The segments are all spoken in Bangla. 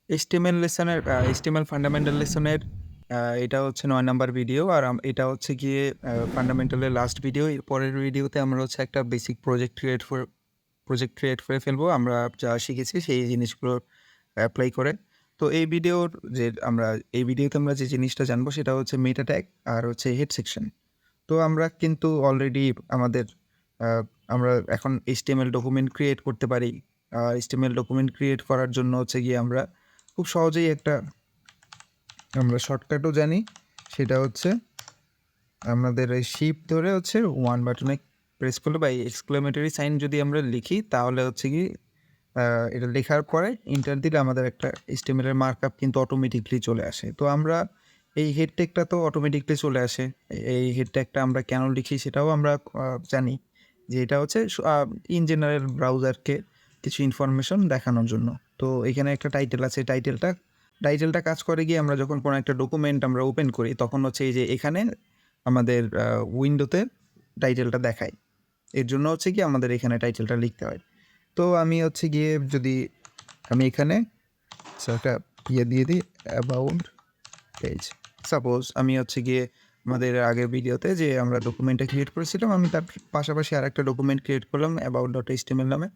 HTML লেসনের HTML ফান্ডামেন্টাল লেসনের এটা হচ্ছে ৯ নাম্বার ভিডিও। আর এটা হচ্ছে গিয়ে ফান্ডামেন্টালের লাস্ট ভিডিও। এর পরের ভিডিওতে আমরা হচ্ছে একটা বেসিক প্রজেক্ট ক্রিয়েট করে ফেলবো। আমরা যা শিখেছি সেই জিনিসগুলো অ্যাপ্লাই করে। তো এই ভিডিওতে আমরা যে জিনিসটা জানবো সেটা হচ্ছে মেটা ট্যাগ আর হচ্ছে হেড সেকশন। তো আমরা কিন্তু অলরেডি আমাদের আ আমরা এখন HTML ডকুমেন্ট ক্রিয়েট করতে পারি। HTML ডকুমেন্ট ক্রিয়েট করার জন্য হচ্ছে গিয়ে আমরা খুব সহজেই আমরা শর্টকাটও জানি। সেটা হচ্ছে আমাদের এই শিফট ধরে হচ্ছে 1 বাটনে প্রেস করলে বা এক্সক্লেমেটরি সাইন যদি আমরা লিখি তাহলে হচ্ছে কি এটা লেখার পরে এন্টার দিলে আমাদের একটা HTML এর মার্কআপ কিন্তু অটোমেটিকলি চলে আসে। তো আমরা এই হেড ট্যাগটা তো অটোমেটিকলি চলে আসে। এই হেড ট্যাগটা আমরা কেন লিখি সেটাও আমরা জানি যে এটা হচ্ছে ইন জেনারেল ব্রাউজারকে কিছু ইনফরমেশন দেখানোর জন্য। তো এখানে একটা টাইটেল আছে। টাইটেলটা কাজ করে গিয়ে আমরা যখন কোনো একটা ডকুমেন্ট আমরা ওপেন করি তখন হচ্ছে এই যে এখানে আমাদের উইন্ডোতে টাইটেলটা দেখায়। এর জন্য হচ্ছে কি আমাদের এখানে টাইটেলটা লিখতে হয়। তো আমি হচ্ছে গিয়ে যদি আমি এখানে একটা দিয়ে দিই অ্যাবাউট পেজ। সাপোজ আমি হচ্ছে গিয়ে আমাদের আগের ভিডিওতে যে আমরা ডকুমেন্টটা ক্রিয়েট করেছিলাম, আমি তার পাশাপাশি আরেকটা ডকুমেন্ট ক্রিয়েট করলাম about.html নামে।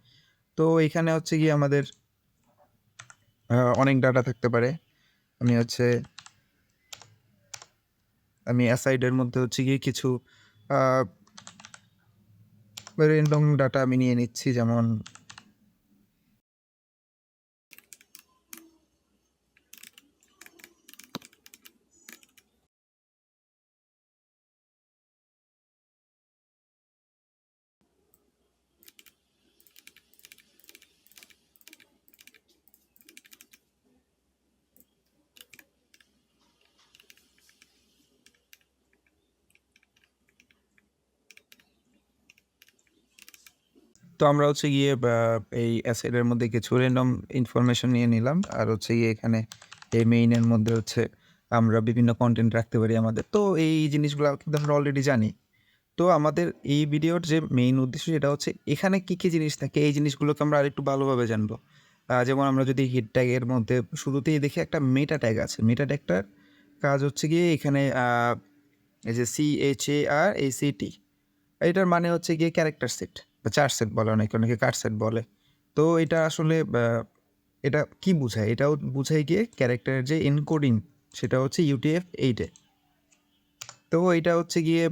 তো এখানে হচ্ছে গিয়ে আমাদের অনেক ডাটা থাকতে পারে। আমি অ্যাসাইডের মধ্যে হচ্ছে গিয়ে কিছু আ রেন্ডম ডাটা আমি নিয়ে নিচ্ছি। যেমন তো আমরা হচ্ছে গিয়ে এই অ্যাসাইডের মধ্যে কিছু রেন্ডম ইনফরমেশন নিয়ে নিলাম। আর হচ্ছে গিয়ে এখানে এই মেইনের মধ্যে হচ্ছে আমরা বিভিন্ন কনটেন্ট রাখতে পারি আমাদের। তো এই জিনিসগুলো কিন্তু আমরা অলরেডি জানি। তো আমাদের এই ভিডিওর যে মেইন উদ্দেশ্য সেটা হচ্ছে এখানে কী জিনিস থাকে এই জিনিসগুলোকে আমরা আরেকটু ভালোভাবে জানবো। যেমন আমরা যদি হেড ট্যাগের মধ্যে শুরুতেই দেখি একটা মেটা ট্যাগ আছে। মেটা ট্যাগটার কাজ হচ্ছে গিয়ে এখানে এই যে CHARACT, এটার মানে হচ্ছে গিয়ে ক্যারেক্টার সেট বা চার সেট বলে, অনেকে কার সেট বলে। তো এটা আসলে এটা কি বোঝায়? এটাও বোঝায় গিয়ে ক্যারেক্টারের যে এনকোডিং সেটা হচ্ছে UTF-8 এ। তো এটা হচ্ছে গিয়ে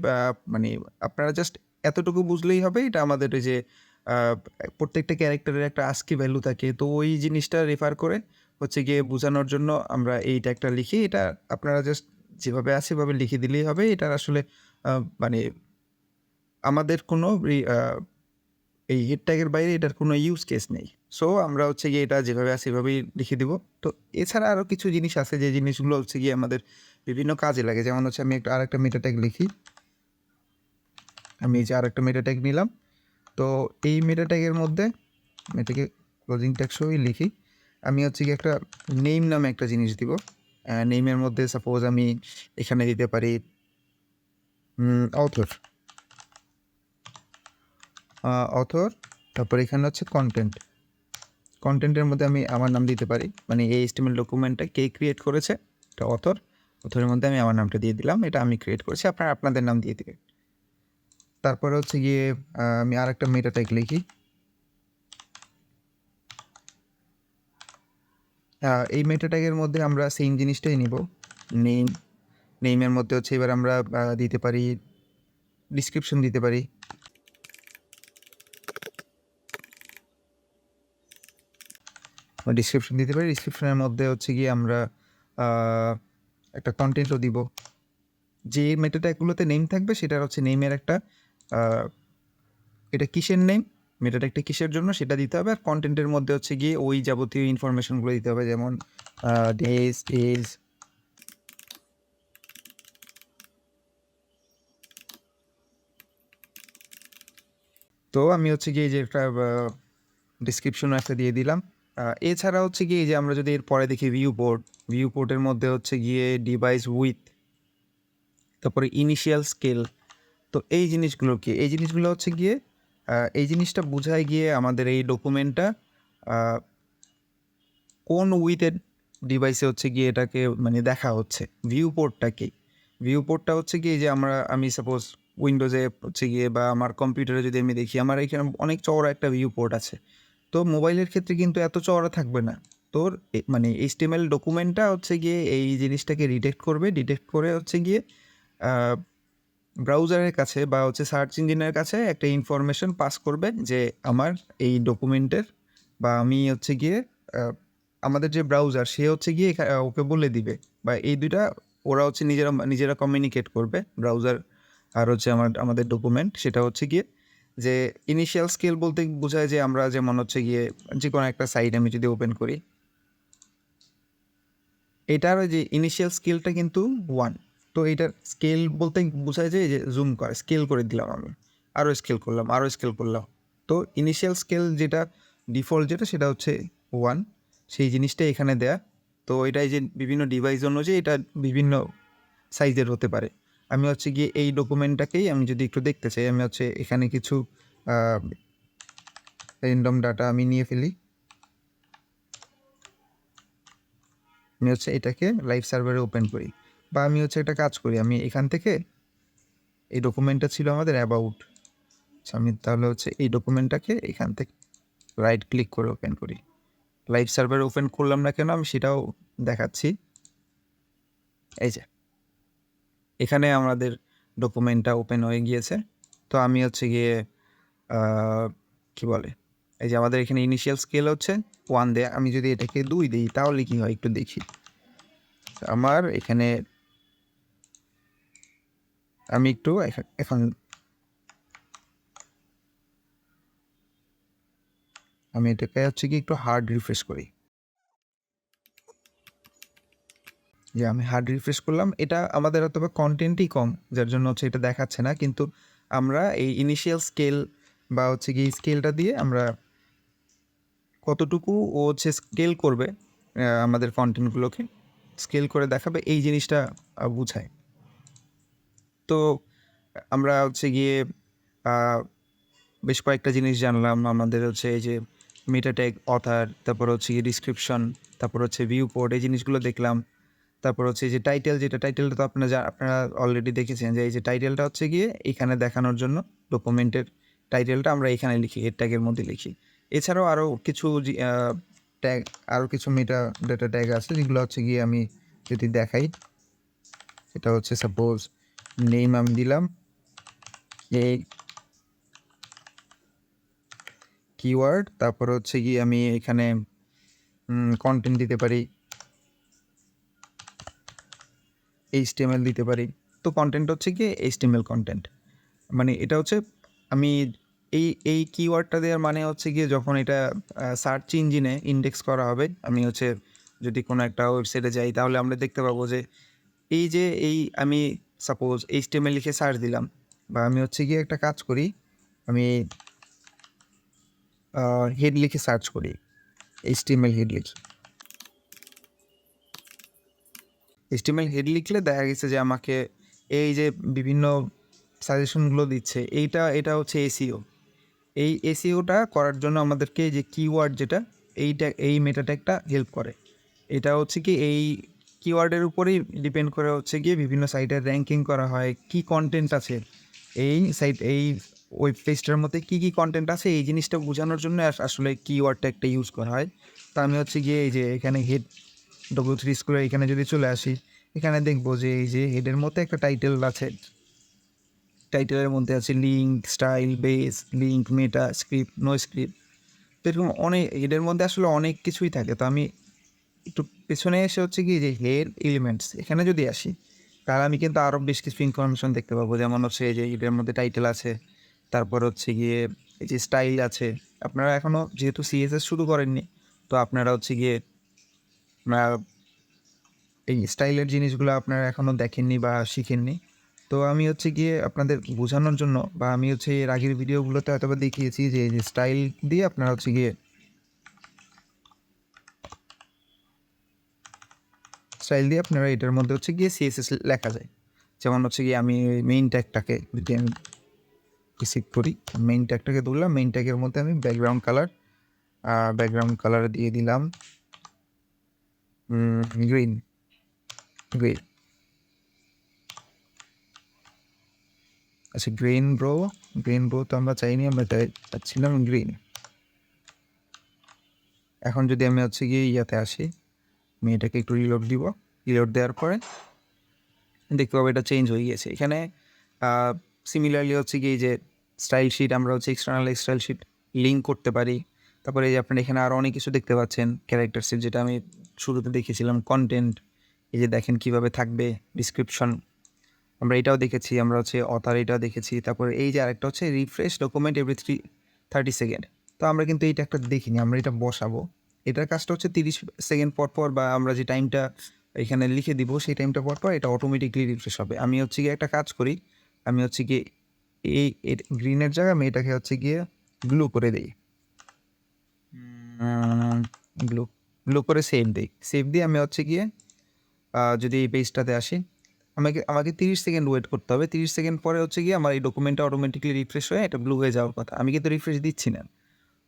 মানে আপনারা জাস্ট এতটুকু বুঝলেই হবে। এটা আমাদের ওই যে আ প্রত্যেকটা ক্যারেক্টারের একটা ASCII ভ্যালু থাকে। তো ওই জিনিসটা রেফার করে হচ্ছে গিয়ে বোঝানোর জন্য আমরা এই ট্যাগটা লিখি। এটা আপনারা জাস্ট যেভাবে আছে এভাবে লিখে দিলেই হবে। এটার আসলে মানে আমাদের কোনো এই হেড ট্যাগের বাইরে এটার কোনো ইউজ কেস নেই। সো আমরা হচ্ছে গিয়ে এটা যেভাবে আছে এভাবেই লিখে দিব। তো এছাড়া আরও কিছু জিনিস আছে যে জিনিসগুলো হচ্ছে গিয়ে আমাদের বিভিন্ন কাজে লাগে। যেমন হচ্ছে আমি আরেকটা মেটা ট্যাগ লিখি। আমি এই যে আরেকটা মেটা ট্যাগ নিলাম। তো এই মেটা ট্যাগের মধ্যে আমি এটাকে ক্লোজিং ট্যাগ সহই লিখি। আমি হচ্ছে গিয়ে একটা নেম নামে একটা জিনিস দিব। নেমের মধ্যে সাপোজ আমি এখানে দিতে পারি অথর। অথর, তারপর এখানে হচ্ছে কনটেন্ট। কনটেন্টের মধ্যে আমি আমার নাম দিতে পারি। মানে এই HTML ডকুমেন্টটা কে ক্রিয়েট করেছে? এটা অথর। অথরের মধ্যে আমি আমার নামটা দিয়ে দিলাম। এটা আমি ক্রিয়েট করেছি। আপনারা আপনাদের নাম দিয়ে দিবেন। তারপরে হচ্ছে গিয়ে আমি আরেকটা মেটা ট্যাগ লিখি। এই মেটা ট্যাগের মধ্যে আমরা সেম জিনিসটাই নিব। নেম, নেমের মধ্যে হচ্ছে এবার আমরা দিতে পারি ডেসক্রিপশন দিতে পারি। ডেসক্রিপশন দিতে পারি। ডেসক্রিপশনের মধ্যে হচ্ছে গিয়ে আমরা আ একটা কনটেন্টও দিব। যে মেটা ট্যাগগুলোতে নেম থাকবে সেটার হচ্ছে নেমের একটা আ এটা কিসের নেম, মেটা ট্যাগটা কিসের জন্য সেটা দিতে হবে। আর কনটেন্টের মধ্যে হচ্ছে গিয়ে ওই যাবতীয় ইনফরমেশনগুলো দিতে হবে। যেমন ডেজ, এজ। তো আমি হচ্ছে গিয়ে এই যে একটা ডেসক্রিপশনও একটা দিয়ে দিলাম। এছাড়া হচ্ছে গিয়ে এই যে আমরা যদি এর পরে দেখি ভিউ পোর্টের মধ্যে হচ্ছে গিয়ে ডিভাইস উইথ, তারপরে ইনিশিয়াল স্কেল। তো এই জিনিসগুলো কি? এই জিনিসগুলো হচ্ছে গিয়ে এই জিনিসটা বোঝায় গিয়ে আমাদের এই ডকুমেন্টটা কোন উইথে ডিভাইসে হচ্ছে গিয়ে এটাকে মানে দেখা হচ্ছে। ভিউ পোর্টটা কি? ভিউ পোর্টটা হচ্ছে কি যে আমি সাপোজ উইন্ডোজে হচ্ছে গিয়ে বা আমার কম্পিউটারে যদি আমি দেখি আমার এখানে অনেক চওড়া একটা ভিউ পোর্ট আছে। তো মোবাইলের ক্ষেত্রে কিন্তু এত চওড়া থাকবে না। তোর মানে HTML ডকুমেন্টটা হচ্ছে গিয়ে এই জিনিসটাকে ডিটেক্ট করবে। ডিটেক্ট করে হচ্ছে গিয়ে আ ব্রাউজারের কাছে বা হচ্ছে সার্চ ইঞ্জিনের কাছে একটা ইনফরমেশন পাস করবে যে আমার এই ডকুমেন্টের বা আমি হচ্ছে গিয়ে আ আমাদের যে ব্রাউজার সে হচ্ছে গিয়ে ওকে বলে দিবে বা এই ২ টা ওরা হচ্ছে নিজেরা কমিউনিকেট করবে। ব্রাউজার আর হচ্ছে আমাদের ডকুমেন্ট সেটা হচ্ছে গিয়ে যে ইনিশিয়াল স্কেল বলতে বোঝায় যে আমরা যেমন হচ্ছে গিয়ে যেকোনো একটা সাইট আমি যদি ওপেন করি, এটার ওই যে ইনিশিয়াল স্কেলটা কিন্তু 1। তো এইটার স্কেল বলতে বোঝায় যে এই যে জুম করে স্কেল করে দিলাম আমি। আরও স্কেল করলাম, আরও স্কেল করলাম। তো ইনিশিয়াল স্কেল যেটা ডিফল্ট যেটা সেটা হচ্ছে 1। সেই জিনিসটাই এখানে দেয়া। তো এটা এই যে বিভিন্ন ডিভাইস অনুযায়ী এটা বিভিন্ন সাইজের হতে পারে। আমি হচ্ছে গিয়ে এই ডকুমেন্টটাকেই আমি যদি একটু দেখতে চাই, আমি হচ্ছে এখানে কিছু আ রেন্ডম ডাটা আমি নিয়ে ফেলি। আমি হচ্ছে এটাকে লাইভ সার্ভারে ওপেন করি বা আমি হচ্ছে একটা কাজ করি, আমি এখান থেকে এই ডকুমেন্টটা ছিল আমাদের অ্যাবাউট। আচ্ছা আমি তাহলে হচ্ছে এই ডকুমেন্টটাকে এখান থেকে রাইট ক্লিক করে ওপেন করি। লাইভ সার্ভারে ওপেন করলাম না কেন আমি সেটাও দেখাচ্ছি। এই যে এখানে আমাদের ডকুমেন্টটা ওপেন হয়ে গিয়েছে। তো আমি হচ্ছে গিয়ে কি বলে এই যে আমাদের এখানে ইনিশিয়াল স্কেল হচ্ছে 1 দেয়া। আমি যদি এটাকে 2 দিই তাহলে কি হয় একটু দেখি। আমার এখানে আমি একটু এখন আমি এটাকে হচ্ছে কি একটু হার্ড রিফ্রেশ করি। যে আমি হার্ড রিফ্রেশ করলাম। এটা আমাদের হয়তোবা কনটেন্টই কম, যার জন্য হচ্ছে এটা দেখাচ্ছে না। কিন্তু আমরা এই ইনিশিয়াল স্কেল বা হচ্ছে গিয়ে স্কেলটা দিয়ে আমরা কতটুকু ও হচ্ছে স্কেল করবে আমাদের কনটেন্টগুলোকে স্কেল করে দেখাবে এই জিনিসটা বুঝায়। তো আমরা হচ্ছে গিয়ে আ বেশ কয়েকটা জিনিস জানলাম। আমাদের হচ্ছে এই যে মেটা ট্যাগ, অথর, তারপর হচ্ছে গিয়ে ডিসক্রিপশন, তারপর হচ্ছে ভিউ পোর্ট এই জিনিসগুলো দেখলাম। তারপর হচ্ছে এই যে টাইটেল যেটা টাইটেলটা তো আপনারা অলরেডি দেখেছেন যে এই যে টাইটেলটা হচ্ছে গিয়ে এখানে দেখানোর জন্য ডকুমেন্টের টাইটেলটা আমরা এখানে লিখি, হেড ট্যাগের মধ্যে লিখি। এছাড়াও আরও কিছু ট্যাগ আরও কিছু মেটা ডেটা ট্যাগ আছে যেগুলো হচ্ছে গিয়ে আমি যদি দেখাই, এটা হচ্ছে সাপোজ নেম আমি দিলাম, এই কিওয়ার্ড, তারপর হচ্ছে গিয়ে আমি এখানে কন্টেন্ট দিতে পারি, HTML দিতে পারি। তো কন্টেন্ট হচ্ছে গিয়ে HTML কন্টেন্ট। মানে এটা হচ্ছে আমি এই কিওয়ার্ডটা দেওয়ার মানে হচ্ছে গিয়ে যখন এটা সার্চ ইঞ্জিনে ইন্ডেক্স করা হবে, আমি হচ্ছে যদি কোনো একটা ওয়েবসাইটে যাই তাহলে আমরা দেখতে পাবো যে এই যে আমি সাপোজ HTML লিখে সার্চ দিলাম বা আমি হচ্ছে গিয়ে একটা কাজ করি, আমি হেড লিখে সার্চ করি, HTML হেড লিখি। HTML হেড লিখলে দেখা গেছে যে আমাকে এই যে বিভিন্ন সাজেশনগুলো দিচ্ছে, এটা হচ্ছে এসইও। এই এসইওটা করার জন্য আমাদেরকে যে কিওয়ার্ড যেটা এই মেটা ট্যাগটা হেল্প করে। এটা হচ্ছে কি এই কিওয়ার্ডের উপরেই ডিপেন্ড করে হচ্ছে গিয়ে বিভিন্ন সাইটের র্যাঙ্কিং করা হয়, কি কন্টেন্ট আছে এই ওয়েব পেজটার মধ্যে কী কন্টেন্ট আছে এই জিনিসটা বোঝানোর জন্য আসলে কিওয়ার্ড ট্যাগটা ইউজ করা হয়। তো আমি হচ্ছে গিয়ে এই যে এখানে হেড W3 করে এখানে যদি চলে আসি, এখানে দেখবো যে এই যে হেডের মধ্যে একটা টাইটেল আছে। টাইটেলের মধ্যে আছে লিঙ্ক, স্টাইল, বেস, লিঙ্ক, মেটা, স্ক্রিপ্ট, নো স্ক্রিপ্ট। তো এরকম অনেক এদের মধ্যে আসলে অনেক কিছুই থাকে। তো আমি একটু পেছনে এসে হচ্ছে কি যে হেড এলিমেন্টস এখানে যদি আসি, তাহলে আমি কিন্তু আরও বেশ কিছু ইনফরমেশন দেখতে পাবো। যেমন হচ্ছে এই যে এদের মধ্যে টাইটেল আছে, তারপর হচ্ছে গিয়ে এই যে স্টাইল আছে। আপনারা এখনও যেহেতু CSS শুরু করেননি, তো আপনারা হচ্ছে গিয়ে এই স্টাইলের জিনিসগুলো আপনারা এখনও দেখেননি বা শিখেননি। তো আমি হচ্ছে গিয়ে আপনাদের বোঝানোর জন্য বা আমি হচ্ছে এর আগের ভিডিওগুলোতে হয়তো বা দেখিয়েছি যে এই যে স্টাইল দিয়ে আপনারা হচ্ছে গিয়ে আপনারা এটার মধ্যে হচ্ছে গিয়ে CSS লেখা যায়। যেমন হচ্ছে গিয়ে আমি মেইন ট্যাগটাকে যদি আমি রিসিভ করি, মেইন ট্যাগটাকে ধরলাম, মেইন ট্যাগের মধ্যে আমি ব্যাকগ্রাউন্ড কালার দিয়ে দিলাম গ্রিন গ্রিন আচ্ছা গ্রিন ব্রো তো আমরা চাইনি, আমরা চাচ্ছিলাম গ্রিন। এখন যদি আমি হচ্ছে গিয়ে ইয়াতে আসি, আমি এটাকে একটু রিলোড দিব। রিলোড দেওয়ার পরে দেখতে পাবো এটা চেঞ্জ হয়ে গিয়েছে। এখানে সিমিলারলি হচ্ছে কি যে স্টাইল শিট, আমরা হচ্ছে এক্সটার্নাল স্টাইল শিট লিঙ্ক করতে পারি। তারপরে এই যে আপনারা এখানে আরও অনেক কিছু দেখতে পাচ্ছেন, ক্যারেক্টার শিট যেটা আমি শুরুতে দেখেছিলাম, কন্টেন্ট, এই যে দেখেন কীভাবে থাকবে, ডিসক্রিপশন আমরা এটাও দেখেছি, আমরা হচ্ছে অথার এটাও দেখেছি। তারপরে এই যে আরেকটা হচ্ছে রিফ্রেশ ডকুমেন্ট এভরি 30 সেকেন্ড। তো আমরা কিন্তু এইটা একটা দেখিনি, আমরা এটা বসাবো। এটার কাজটা হচ্ছে 30 সেকেন্ড পর পর, বা আমরা যে টাইমটা এখানে লিখে দিব সেই টাইমটা পর পর এটা অটোমেটিকলি রিফ্রেশ হবে। আমি হচ্ছে গিয়ে একটা কাজ করি, আমি হচ্ছে গিয়ে এই গ্রিনের জায়গায় আমি এটাকে হচ্ছে গিয়ে ব্লু করে দিই, ব্লু করে সেভ দিয়ে আমি হচ্ছে গিয়ে যদি এই পেজটাতে আসি, আমাকে 30 সেকেন্ড ওয়েট করতে হবে। 30 সেকেন্ড পরে হচ্ছে গিয়ে আমার এই ডকুমেন্টটা অটোমেটিকলি রিফ্রেশ হয়ে এটা ব্লু হয়ে যাওয়ার কথা। আমি কিন্তু রিফ্রেশ দিচ্ছি না,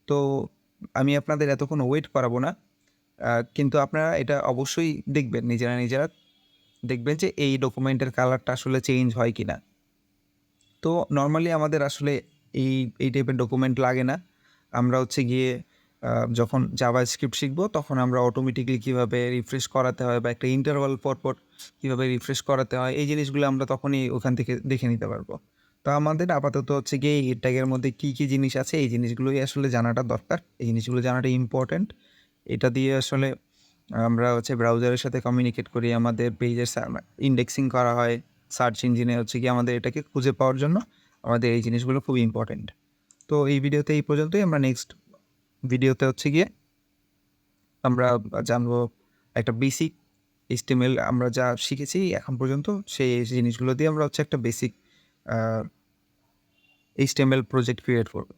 তো আমি আপনাদের এতক্ষণ ওয়েট করাবো না। কিন্তু আপনারা এটা অবশ্যই দেখবেন, নিজেরা দেখবেন যে এই ডকুমেন্টের কালারটা আসলে চেঞ্জ হয় কি না। তো নর্মালি আমাদের আসলে এই টাইপের ডকুমেন্ট লাগে না। আমরা হচ্ছে গিয়ে যখন জাভা স্ক্রিপ্ট শিখবো তখন আমরা অটোমেটিকলি কীভাবে রিফ্রেশ করাতে হয়, বা একটা ইন্টারভাল পর কীভাবে রিফ্রেশ করাতে হয়, এই জিনিসগুলো আমরা তখনই ওখান থেকে দেখে নিতে পারবো। তো আমাদের আপাতত হচ্ছে গিয়ে এই ট্যাগের মধ্যে কী কী জিনিস আছে এই জিনিসগুলোই আসলে জানাটা দরকার, এই জিনিসগুলো জানাটা ইম্পর্ট্যান্ট। এটা দিয়ে আসলে আমরা হচ্ছে ব্রাউজারের সাথে কমিউনিকেট করি, আমাদের পেজের ইন্ডেক্সিং করা হয় সার্চ ইঞ্জিনে, হচ্ছে কি আমাদের এটাকে খুঁজে পাওয়ার জন্য আমাদের এই জিনিসগুলো খুবই ইম্পর্টেন্ট। তো এই ভিডিওতে এই পর্যন্তই। আমরা নেক্সট ভিডিওতে হচ্ছে গিয়ে আমরা জানবো একটা বেসিক HTML আমরা যা শিখেছি এখন পর্যন্ত সেই জিনিসগুলো দিয়ে আমরা হচ্ছে একটা বেসিক HTML প্রজেক্ট ক্রিয়েট করবো।